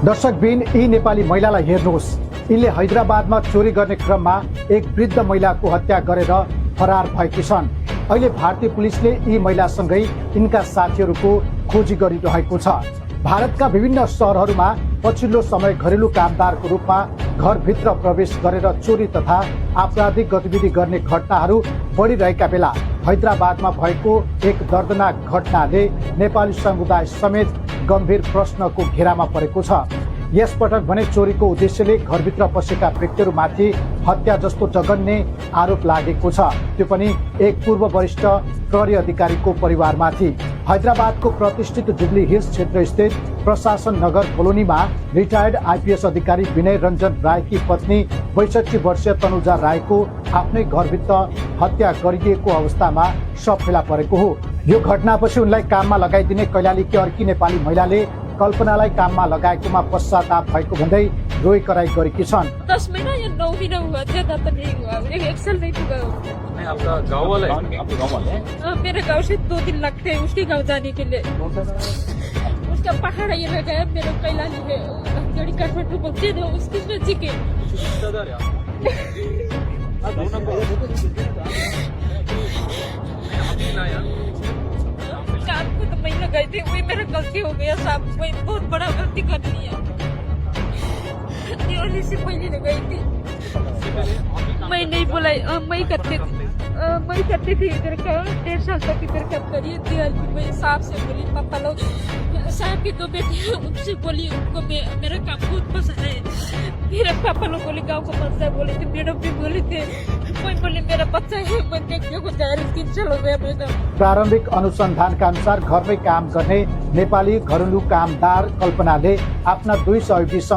दर्शकबिन यी नेपाली महिलालाई हेर्नुहोस्। यिनले हैदराबादमा चोरी गर्ने क्रममा एक वृद्ध महिलाको हत्या गरेर फरार भएकी छन्। अहिले भारतीय पुलिसले यी महिलासँगै यिनका साथीहरूको खोजी गरिरहेको छ। भारतका विभिन्न शहरहरूमा पछिल्लो समय घरेलु कामदारको रूपमा घरभित्र प्रवेश गरेर चोरी तथा आपराधिक गतिविधि गर्ने घटनाहरू बढिरहेका बेला हैदराबादमा भएको एक दर्दनाक घटनाले नेपाली समुदाय समेत गम्भीर प्रश्नको घेरामा परेको छ। यसपटक भने चोरीको उद्देश्यले घरभित्र पसेका व्यक्तिहरूमाथि हत्या जस्तो जघन्य आरोप लागेको छ, त्यो पनि एक पूर्व वरिष्ठ प्रहरी अधिकारीको परिवारमाथि। हैदराबादको प्रतिष्ठित जुबली हिल्स क्षेत्र स्थित प्रशासन नगर कोलोनीमा रिटायर्ड आइपीएस अधिकारी विनय रञ्जन रायकी पत्नी 62 वर्षीय तनुजा रायको आफ्नै घरभित्र हत्या गरिएको अवस्थामा शव फेला परेको हो। यो घटनापछि उनलाई काममा लगाइदिने कैलालीकी अर्की नेपाली महिलाले कल्पनालाई काममा लगाएकोमा पश्चाताप भएको भन्दै रोइ कराई गरेकी छन्। 10 महीना या 9 महीना हुआ, ज्यादा तो नहीं हुआ, एक साल नहीं हुआ। आपका गाँव वाला है? आपका गाँव वाला है? मेरे गांव से 2 दिन लगते हैं उसके गांव जाने के लिए। उसका पहाड़ ये लगा है, मेरे कैलाली है, जड़ी काठमांडू बोलते हैं, उसकी नजीक है। रिश्तेदार है काम को तो मैं लगाई थी, वही मेरा गलती हो गया साहब, वही बहुत बड़ा गलती कर लिया। दिवाली से पहले लगाई थी, मैं नहीं बुलाई, मैं करती थी इधर का 1.5 साल तक इधर काम करिए। दिवाली में साहब से बोली, पापा लोग साहब की 2 बेटी है, उनसे बोली उनको मेरा काम बहुत पसंद है। मेरे पापा लोग बोले गाँव को मसला बोले थे, मैडम भी बोले थे, मैं बोली मेरा बच्चा है, मैं देखने को जा रही 3 साल हो गया मैडम। प्रारम्भिक अनुसन्धानका अनुसार घरमै काम गर्ने नेपाली घरेलु कामदार कल्पनाले आफ्ना 2 सहयोगीसँग